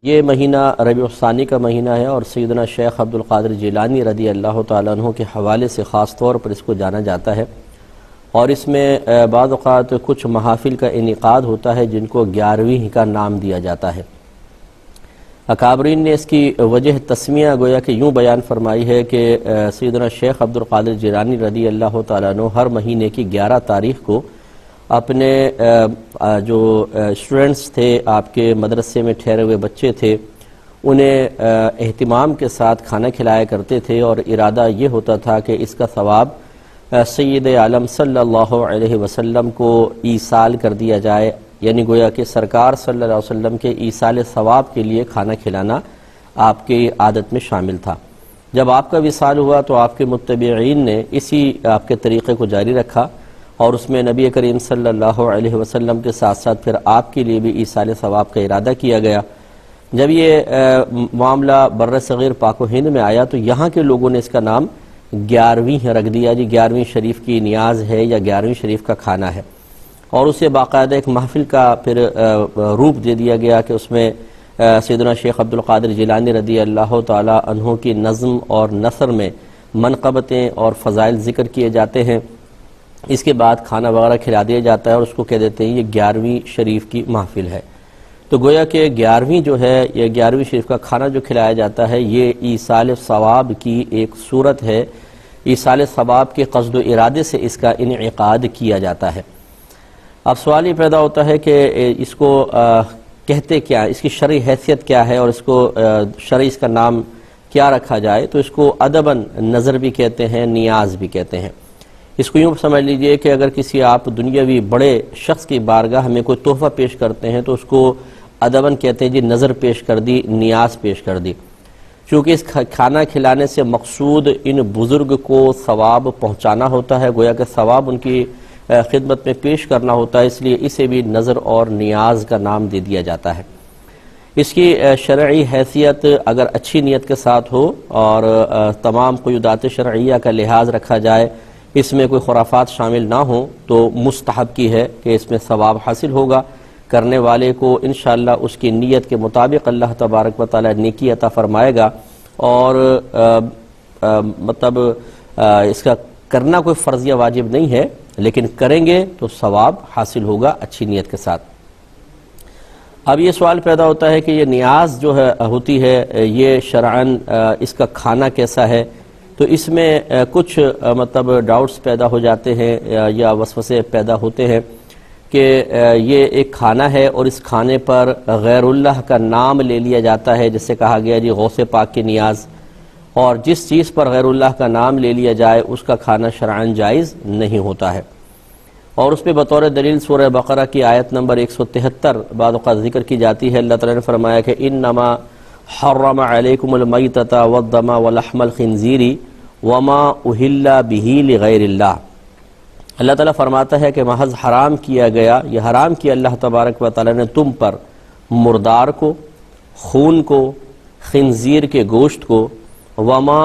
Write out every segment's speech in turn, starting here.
یہ مہینہ ربیع الثانی کا مہینہ ہے اور سیدنا شیخ عبد القادر جیلانی رضی اللہ تعالیٰ عنہ کے حوالے سے خاص طور پر اس کو جانا جاتا ہے، اور اس میں بعض اوقات کچھ محافل کا انعقاد ہوتا ہے جن کو 11ویں کا نام دیا جاتا ہے۔ اکابرین نے اس کی وجہ تسمیہ گویا کہ یوں بیان فرمائی ہے کہ سیدنا شیخ عبد القادر جیلانی رضی اللہ تعالیٰ عنہ ہر مہینے کی 11 تاریخ کو اپنے جو اسٹوڈنٹس تھے، آپ کے مدرسے میں ٹھہرے ہوئے بچے تھے، انہیں اہتمام کے ساتھ کھانا کھلایا کرتے تھے، اور ارادہ یہ ہوتا تھا کہ اس کا ثواب سید عالم صلی اللہ علیہ وسلم کو ایصال کر دیا جائے، یعنی گویا کہ سرکار صلی اللہ علیہ وسلم کے ایصال ثواب کے لیے کھانا کھلانا آپ کی عادت میں شامل تھا۔ جب آپ کا وصال ہوا تو آپ کے متبعین نے اسی آپ کے طریقے کو جاری رکھا، اور اس میں نبی کریم صلی اللہ علیہ وسلم کے ساتھ ساتھ پھر آپ کے لیے بھی ایصال ثواب کا ارادہ کیا گیا۔ جب یہ معاملہ بر صغیر پاک و ہند میں آیا تو یہاں کے لوگوں نے اس کا نام 11ویں رکھ دیا، جی 11ویں شریف کی نیاز ہے یا 11ویں شریف کا کھانا ہے، اور اسے باقاعدہ ایک محفل کا پھر روپ دے دیا گیا کہ اس میں سیدنا شیخ عبد القادر جیلانی رضی اللہ تعالی عنہ کی نظم اور نثر میں منقبتیں اور فضائل ذکر کیے جاتے ہیں۔ اس کے بعد کھانا وغیرہ کھلا دیا جاتا ہے اور اس کو کہہ دیتے ہیں یہ 11ویں شریف کی محفل ہے۔ تو گویا کہ 11ویں جو ہے یہ 11ویں شریف کا کھانا جو کھلایا جاتا ہے یہ ایصال ثواب کی ایک صورت ہے، ایصال ثواب کے قصد و ارادے سے اس کا انعقاد کیا جاتا ہے۔ اب سوال یہ پیدا ہوتا ہے کہ اس کو کہتے کیا، اس کی شرعی حیثیت کیا ہے، اور اس کو شرعی اس کا نام کیا رکھا جائے؟ تو اس کو ادباً نظر بھی کہتے ہیں، نیاز بھی کہتے ہیں۔ اس کو یوں سمجھ لیجئے کہ اگر کسی آپ دنیاوی بڑے شخص کی بارگاہ میں کوئی تحفہ پیش کرتے ہیں تو اس کو ادباً کہتے ہیں جی نظر پیش کر دی، نیاز پیش کر دی، چونکہ اس کھانا کھلانے سے مقصود ان بزرگ کو ثواب پہنچانا ہوتا ہے، گویا کہ ثواب ان کی خدمت میں پیش کرنا ہوتا ہے، اس لیے اسے بھی نظر اور نیاز کا نام دے دیا جاتا ہے۔ اس کی شرعی حیثیت اگر اچھی نیت کے ساتھ ہو اور تمام قیودات شرعیہ کا لحاظ رکھا جائے، اس میں کوئی خرافات شامل نہ ہوں، تو مستحب کی ہے کہ اس میں ثواب حاصل ہوگا، کرنے والے کو انشاءاللہ اس کی نیت کے مطابق اللہ تبارک و تعالی نیکی عطا فرمائے گا، اور اس کا کرنا کوئی فرضیہ واجب نہیں ہے، لیکن کریں گے تو ثواب حاصل ہوگا اچھی نیت کے ساتھ۔ اب یہ سوال پیدا ہوتا ہے کہ یہ نیاز جو ہے ہوتی ہے یہ شرعاً اس کا کھانا کیسا ہے؟ تو اس میں کچھ ڈاؤٹس پیدا ہو جاتے ہیں یا وسوسے پیدا ہوتے ہیں کہ یہ ایک کھانا ہے اور اس کھانے پر غیر اللہ کا نام لے لیا جاتا ہے، جیسے کہا گیا جی غوث پاک کی نیاز، اور جس چیز پر غیر اللہ کا نام لے لیا جائے اس کا کھانا شرعاً جائز نہیں ہوتا ہے۔ اور اس پہ بطور دلیل سورہ بقرہ کی آیت نمبر 173 بعض اوقات ذکر کی جاتی ہے۔ اللہ تعالیٰ نے فرمایا کہ انما حرم علیکم المیتۃ والدم ولحم الخنزیر وما اہل بہ لغیر اللہ۔ اللہ تعالیٰ فرماتا ہے کہ محض حرام کیا گیا، یہ حرام کیا اللہ تبارک و تعالیٰ نے تم پر مردار کو، خون کو، خنزیر کے گوشت کو، وما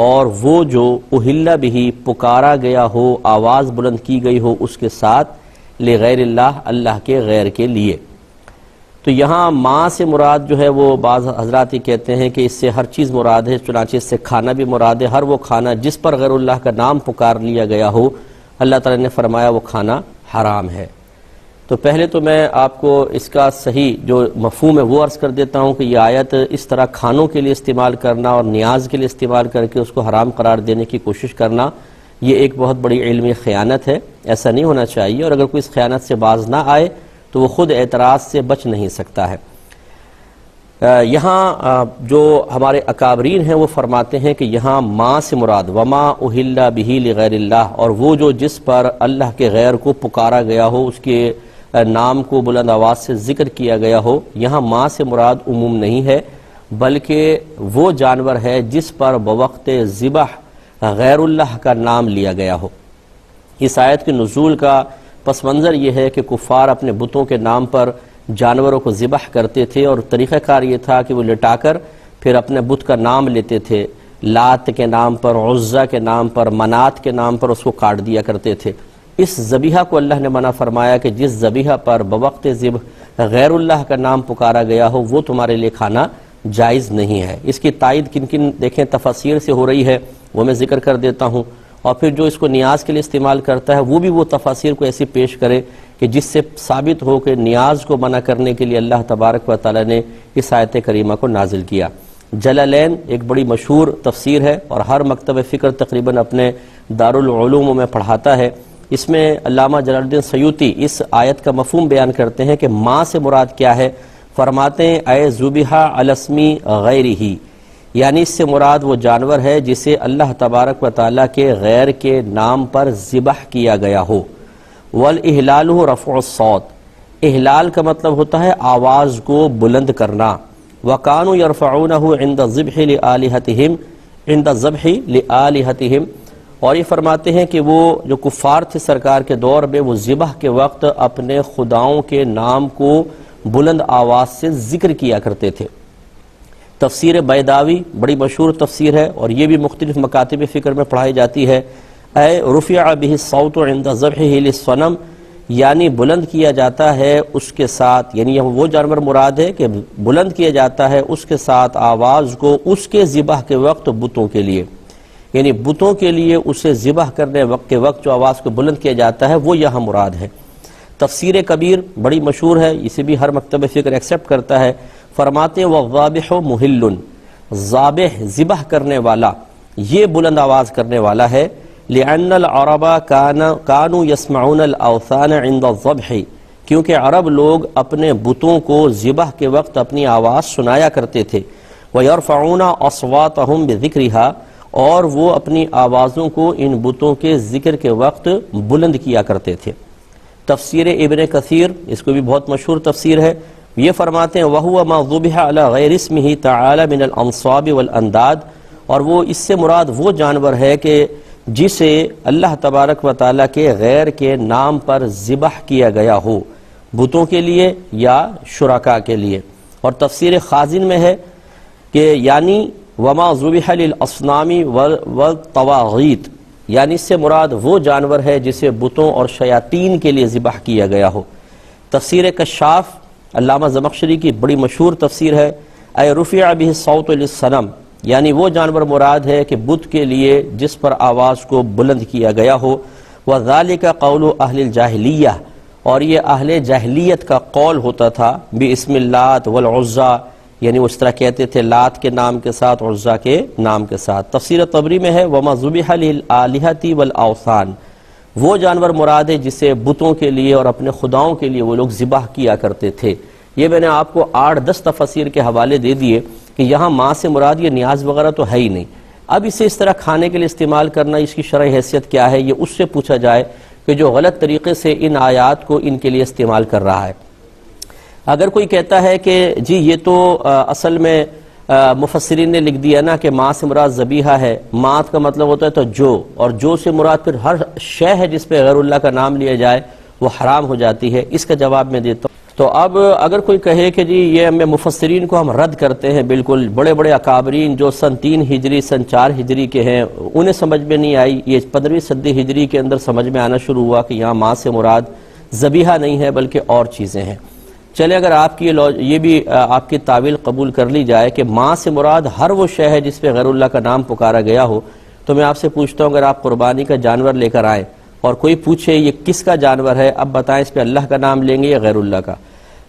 اور وہ جو اہل بہ پکارا گیا ہو، آواز بلند کی گئی ہو اس کے ساتھ، لغیر اللہ اللہ کے غیر کے لیے۔ تو یہاں ماں سے مراد جو ہے وہ بعض حضرات ہی کہتے ہیں کہ اس سے ہر چیز مراد ہے، چنانچہ اس سے کھانا بھی مراد ہے، ہر وہ کھانا جس پر غیر اللہ کا نام پکار لیا گیا ہو اللہ تعالیٰ نے فرمایا وہ کھانا حرام ہے۔ تو پہلے تو میں آپ کو اس کا صحیح جو مفہوم ہے وہ عرض کر دیتا ہوں کہ یہ آیت اس طرح کھانوں کے لیے استعمال کرنا اور نیاز کے لیے استعمال کر کے اس کو حرام قرار دینے کی کوشش کرنا، یہ ایک بہت بڑی علمی خیانت ہے، ایسا نہیں ہونا چاہیے، اور اگر کوئی اس خیانت سے باز نہ آئے تو وہ خود اعتراض سے بچ نہیں سکتا ہے۔ یہاں جو ہمارے اکابرین ہیں وہ فرماتے ہیں کہ یہاں ماں سے مراد وما اہل بہ لغیر اللہ، اور وہ جو جس پر اللہ کے غیر کو پکارا گیا ہو، اس کے نام کو بلند آواز سے ذکر کیا گیا ہو، یہاں ماں سے مراد عموم نہیں ہے، بلکہ وہ جانور ہے جس پر بوقت ذبح غیر اللہ کا نام لیا گیا ہو۔ اس آیت کے نزول کا پس منظر یہ ہے کہ کفار اپنے بتوں کے نام پر جانوروں کو ذبح کرتے تھے، اور طریقہ کار یہ تھا کہ وہ لٹا کر پھر اپنے بت کا نام لیتے تھے، لات کے نام پر، عزہ کے نام پر، منات کے نام پر اس کو کاٹ دیا کرتے تھے۔ اس ذبیحہ کو اللہ نے منع فرمایا کہ جس ذبیحہ پر بوقت ذبح غیر اللہ کا نام پکارا گیا ہو وہ تمہارے لیے کھانا جائز نہیں ہے۔ اس کی تائید کن کن دیکھیں تفاسیر سے ہو رہی ہے، وہ میں ذکر کر دیتا ہوں، اور پھر جو اس کو نیاز کے لیے استعمال کرتا ہے وہ بھی وہ تفاسیر کو ایسی پیش کرے کہ جس سے ثابت ہو کہ نیاز کو منع کرنے کے لیے اللہ تبارک و تعالی نے اس آیت کریمہ کو نازل کیا۔ جلالین ایک بڑی مشہور تفسیر ہے اور ہر مکتب فکر تقریباً اپنے دارالعلوم میں پڑھاتا ہے۔ اس میں علامہ جلال الدین سیوطی اس آیت کا مفہوم بیان کرتے ہیں کہ ماں سے مراد کیا ہے، فرماتے ہیں اے ذبیحہ علی اسم غیرہ، یعنی اس سے مراد وہ جانور ہے جسے اللہ تبارک و تعالیٰ کے غیر کے نام پر ذبح کیا گیا ہو۔ والاحلال رفع الصوت، احلال کا مطلب ہوتا ہے آواز کو بلند کرنا۔ وَكَانُوا يَرْفَعُونَهُ عِنْدَ الذِّبْحِ لِآلِهَتِهِمْ عِنْدَ الذَّبْحِ لِآلِهَتِهِمْ، اور یہ فرماتے ہیں کہ وہ جو کفار تھے سرکار کے دور میں وہ ذبح کے وقت اپنے خداؤں کے نام کو بلند آواز سے ذکر کیا کرتے تھے۔ تفسیر بیداوی بڑی مشہور تفسیر ہے اور یہ بھی مختلف مکاتب فکر میں پڑھائی جاتی ہے۔ اے رفع به الصوت عند ذبحه للصنم، یعنی بلند کیا جاتا ہے اس کے ساتھ، یعنی وہ جانور مراد ہے کہ بلند کیا جاتا ہے اس کے ساتھ آواز کو اس کے ذبح کے وقت بتوں کے لیے، یعنی بتوں کے لیے اسے ذبح کرنے کے وقت جو آواز کو بلند کیا جاتا ہے وہ یہاں مراد ہے۔ تفسیر کبیر بڑی مشہور ہے، اسے بھی ہر مکتب فکر ایکسیپٹ کرتا ہے، فرماتے ہیں وَالذَّابِحُ مُحِلٌّ، ذابح ذبح کرنے والا یہ بلند آواز کرنے والا ہے۔ لِأَنَّ الْعَرَبَ كَانُوا يَسْمَعُونَ الْأَوْثَانَ عِنْدَ الذَّبْحِ، کیونکہ عرب لوگ اپنے بتوں کو ذبح کے وقت اپنی آواز سنایا کرتے تھے۔ وَيَرْفَعُونَ أَصْوَاتَهُمْ بِذِكْرِهَا، اور وہ اپنی آوازوں کو ان بتوں کے ذکر کے وقت بلند کیا کرتے تھے۔ تفسیر ابن کثیر اس کو بھی بہت مشہور تفسیر ہے، یہ فرماتے ہیں وَهُوَ مَا ذُبِحَ عَلَى غَيْرِ اسْمِهِ تَعَالَى مِنَ الْأَنصَابِ وَالْأَنْدَادِ، اور وہ اس سے مراد وہ جانور ہے کہ جسے اللہ تبارک و تعالیٰ کے غیر کے نام پر ذبح کیا گیا ہو، بتوں کے لیے یا شرکاء کے لیے۔ اور تفسیر خازن میں ہے کہ یعنی وَمَا ذُبِحَ لِلْأَصْنَامِ وَالطَّوَاغِيتِ، یعنی اس سے مراد وہ جانور ہے جسے بتوں اور شیاطین کے لیے ذبح کیا گیا ہو۔ تفسیر کشاف علامہ زمخشری کی بڑی مشہور تفسیر ہے، اے رفع به الصوت للصنم، یعنی وہ جانور مراد ہے کہ بت کے لیے جس پر آواز کو بلند کیا گیا ہو۔ وَذَلِكَ قَوْلُ أَهْلِ الْجَاهِلِيَّةِ، اور یہ اہل جاہلیت کا قول ہوتا تھا، بِاسْمِ اللات والعزا، یعنی وہ اس طرح کہتے تھے لات کے نام کے ساتھ، عزا کے نام کے ساتھ۔ تفسیر طبری میں ہے وَمَا ذُبِحَ لِلْآلِهَةِ وَالْأَوْثَانِ، وہ جانور مراد ہے جسے بتوں کے لیے اور اپنے خداؤں کے لیے وہ لوگ ذبح کیا کرتے تھے۔ یہ میں نے آپ کو 8-10 تفاسیر کے حوالے دے دیے کہ یہاں ماں سے مراد یہ نیاز وغیرہ تو ہے ہی نہیں، اب اسے اس طرح کھانے کے لیے استعمال کرنا اس کی شرعی حیثیت کیا ہے، یہ اس سے پوچھا جائے کہ جو غلط طریقے سے ان آیات کو ان کے لیے استعمال کر رہا ہے۔ اگر کوئی کہتا ہے کہ جی یہ تو اصل میں مفسرین نے لکھ دیا نا کہ ماں سے مراد ذبیحہ ہے، مات کا مطلب ہوتا ہے تو جو، اور جو سے مراد پھر ہر شے ہے جس پہ غیر اللہ کا نام لیا جائے وہ حرام ہو جاتی ہے، اس کا جواب میں دیتا ہوں۔ تو اب اگر کوئی کہے کہ جی یہ ہمیں مفسرین کو ہم رد کرتے ہیں، بالکل بڑے بڑے اکابرین جو سن 3 ہجری سن 4 ہجری کے ہیں انہیں سمجھ میں نہیں آئی، یہ 15ویں صدی ہجری کے اندر سمجھ میں آنا شروع ہوا کہ یہاں ماں سے مراد ذبیحہ نہیں ہے بلکہ اور چیزیں ہیں۔ چلے اگر آپ کی یہ بھی آپ کی تعویل قبول کر لی جائے کہ ماں سے مراد ہر وہ شے ہے جس پہ غیر اللہ کا نام پکارا گیا ہو، تو میں آپ سے پوچھتا ہوں اگر آپ قربانی کا جانور لے کر آئیں اور کوئی پوچھے یہ کس کا جانور ہے، اب بتائیں اس پہ اللہ کا نام لیں گے یا غیر اللہ کا؟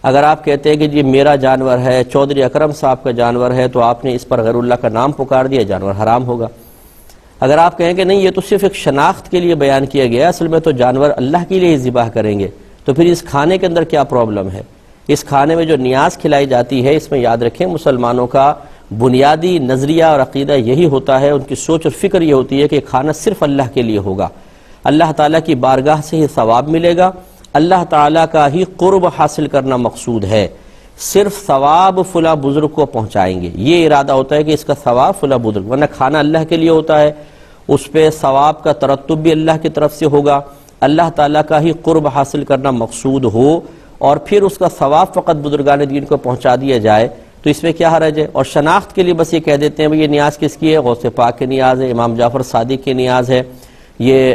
اگر آپ کہتے ہیں کہ جی میرا جانور ہے، چودھری اکرم صاحب کا جانور ہے، تو آپ نے اس پر غیر اللہ کا نام پکار دیا، جانور حرام ہوگا۔ اگر آپ کہیں کہ نہیں یہ تو صرف ایک شناخت کے لیے بیان کیا گیا، اصل میں تو جانور اللہ کے لیے ہی ذبح کریں گے، تو پھر اس کھانے کے اندر کیا پرابلم ہے؟ اس کھانے میں جو نیاز کھلائی جاتی ہے، اس میں یاد رکھیں مسلمانوں کا بنیادی نظریہ اور عقیدہ یہی ہوتا ہے، ان کی سوچ اور فکر یہ ہوتی ہے کہ کھانا صرف اللہ کے لیے ہوگا، اللہ تعالیٰ کی بارگاہ سے ہی ثواب ملے گا، اللہ تعالیٰ کا ہی قرب حاصل کرنا مقصود ہے، صرف ثواب فلاں بزرگ کو پہنچائیں گے، یہ ارادہ ہوتا ہے کہ اس کا ثواب فلاں بزرگ، ورنہ کھانا اللہ کے لیے ہوتا ہے، اس پہ ثواب کا ترتب بھی اللہ کی طرف سے ہوگا، اللہ تعالیٰ کا ہی قرب حاصل کرنا مقصود ہو اور پھر اس کا ثواب فقط بزرگان دین کو پہنچا دیا جائے تو اس میں کیا حرج ہے؟ اور شناخت کے لیے بس یہ کہہ دیتے ہیں یہ نیاز کس کی ہے؟ غوث پاک کی نیاز ہے، امام جعفر صادق کی نیاز ہے، یہ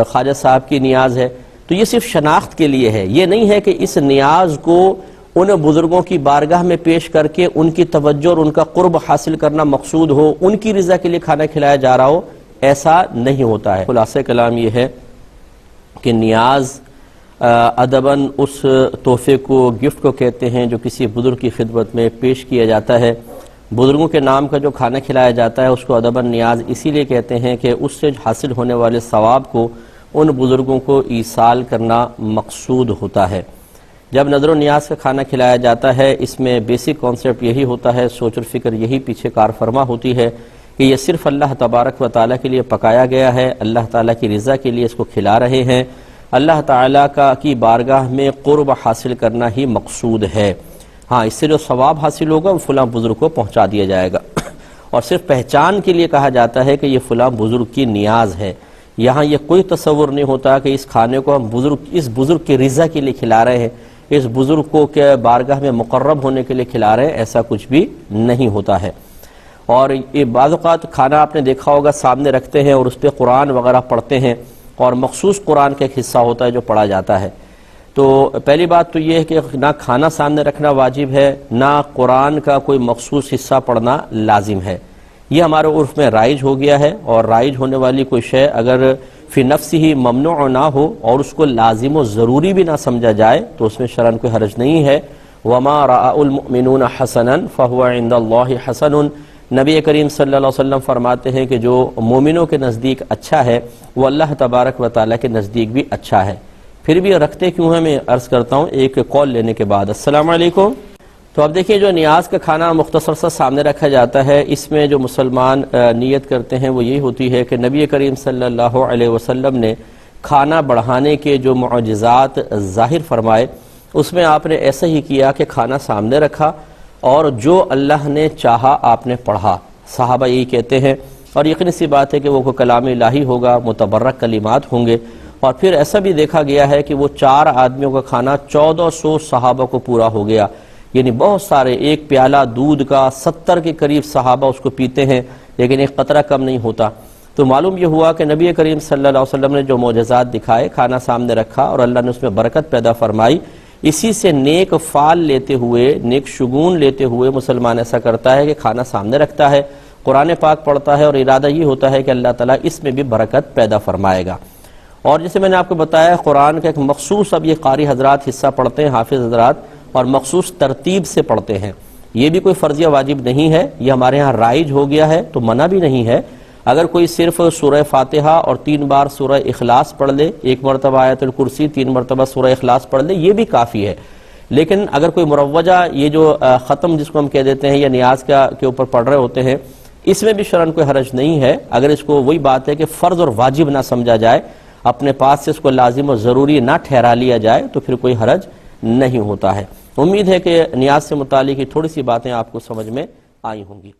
خواجہ صاحب کی نیاز ہے، تو یہ صرف شناخت کے لیے ہے، یہ نہیں ہے کہ اس نیاز کو ان بزرگوں کی بارگاہ میں پیش کر کے ان کی توجہ اور ان کا قرب حاصل کرنا مقصود ہو، ان کی رضا کے لیے کھانا کھلایا جا رہا ہو، ایسا نہیں ہوتا ہے۔ خلاصہ کلام یہ ہے کہ نیاز ادباً اس تحفے کو، گفٹ کو کہتے ہیں جو کسی بزرگ کی خدمت میں پیش کیا جاتا ہے۔ بزرگوں کے نام کا جو کھانا کھلایا جاتا ہے اس کو ادباً نیاز اسی لیے کہتے ہیں کہ اس سے حاصل ہونے والے ثواب کو ان بزرگوں کو ایصال کرنا مقصود ہوتا ہے۔ جب نظر و نیاز کا کھانا کھلایا جاتا ہے اس میں بیسک کانسیپٹ یہی ہوتا ہے، سوچ اور فکر یہی پیچھے کار فرما ہوتی ہے کہ یہ صرف اللہ تبارک و تعالیٰ کے لیے پکایا گیا ہے، اللہ تعالیٰ کی رضا کے لیے اس کو کھلا رہے ہیں، اللہ تعالیٰ کی بارگاہ میں قرب حاصل کرنا ہی مقصود ہے۔ ہاں، اس سے جو ثواب حاصل ہوگا وہ فلاں بزرگ کو پہنچا دیا جائے گا، اور صرف پہچان کے لیے کہا جاتا ہے کہ یہ فلاں بزرگ کی نیاز ہے۔ یہاں یہ کوئی تصور نہیں ہوتا کہ اس کھانے کو ہم اس بزرگ کی رضا کے لیے کھلا رہے ہیں، اس بزرگ کو کہ بارگاہ میں مقرب ہونے کے لیے کھلا رہے ہیں، ایسا کچھ بھی نہیں ہوتا ہے۔ اور یہ بعض اوقات کھانا آپ نے دیکھا ہوگا سامنے رکھتے ہیں اور اس پہ قرآن وغیرہ پڑھتے ہیں، اور مخصوص قرآن کا ایک حصہ ہوتا ہے جو پڑھا جاتا ہے۔ تو پہلی بات تو یہ ہے کہ نہ کھانا سامنے رکھنا واجب ہے، نہ قرآن کا کوئی مخصوص حصہ پڑھنا لازم ہے۔ یہ ہمارے عرف میں رائج ہو گیا ہے، اور رائج ہونے والی کوئی شے اگر فی نفس ہی ممنوع نہ ہو اور اس کو لازم و ضروری بھی نہ سمجھا جائے تو اس میں شرعاً کوئی حرج نہیں ہے۔ وَمَا رَأَى الْمُؤْمِنُونَ حَسَنًا فَهُوَ عِنْدَ اللَّهِ حَسَنٌ، نبی کریم صلی اللہ علیہ وسلم فرماتے ہیں کہ جو مومنوں کے نزدیک اچھا ہے وہ اللہ تبارک و تعالیٰ کے نزدیک بھی اچھا ہے۔ پھر بھی رکھتے کیوں ہیں، میں عرض کرتا ہوں ایک کال لینے کے بعد۔ السلام علیکم۔ تو اب دیکھیں جو نیاز کا کھانا مختصر سا سامنے رکھا جاتا ہے، اس میں جو مسلمان نیت کرتے ہیں وہ یہی ہوتی ہے کہ نبی کریم صلی اللہ علیہ وسلم نے کھانا بڑھانے کے جو معجزات ظاہر فرمائے اس میں آپ نے ایسا ہی کیا کہ کھانا سامنے رکھا اور جو اللہ نے چاہا آپ نے پڑھا۔ صحابہ یہی کہتے ہیں، اور یقینی سی بات ہے کہ وہ کلام الہی ہوگا، متبرک کلمات ہوں گے۔ اور پھر ایسا بھی دیکھا گیا ہے کہ وہ 4 آدمیوں کا کھانا 1400 صحابہ کو پورا ہو گیا، یعنی بہت سارے، ایک پیالہ دودھ کا 70 کے قریب صحابہ اس کو پیتے ہیں، لیکن ایک قطرہ کم نہیں ہوتا۔ تو معلوم یہ ہوا کہ نبی کریم صلی اللہ علیہ وسلم نے جو معجزات دکھائے، کھانا سامنے رکھا اور اللہ نے اس میں برکت پیدا فرمائی، اسی سے نیک فال لیتے ہوئے، نیک شگون لیتے ہوئے مسلمان ایسا کرتا ہے کہ کھانا سامنے رکھتا ہے، قرآن پاک پڑھتا ہے، اور ارادہ یہ ہوتا ہے کہ اللہ تعالیٰ اس میں بھی برکت پیدا فرمائے گا۔ اور جیسے میں نے آپ کو بتایا قرآن کا ایک مخصوص، اب یہ قاری حضرات حصہ پڑھتے ہیں، حافظ حضرات، اور مخصوص ترتیب سے پڑھتے ہیں۔ یہ بھی کوئی فرضیہ واجب نہیں ہے، یہ ہمارے ہاں رائج ہو گیا ہے تو منع بھی نہیں ہے۔ اگر کوئی صرف سورہ فاتحہ اور 3 بار سورہ اخلاص پڑھ لے، 1 مرتبہ آیت الکرسی، 3 مرتبہ سورہ اخلاص پڑھ لے، یہ بھی کافی ہے۔ لیکن اگر کوئی مروجہ، یہ جو ختم جس کو ہم کہہ دیتے ہیں یا نیاز کے اوپر پڑھ رہے ہوتے ہیں، اس میں بھی شرعاً کوئی حرج نہیں ہے، اگر اس کو، وہی بات ہے کہ فرض اور واجب نہ سمجھا جائے، اپنے پاس سے اس کو لازم و ضروری نہ ٹھہرا لیا جائے تو پھر کوئی حرج نہیں ہوتا ہے۔ امید ہے کہ نیاز سے متعلق تھوڑی سی باتیں آپ کو سمجھ میں آئی ہوں گی۔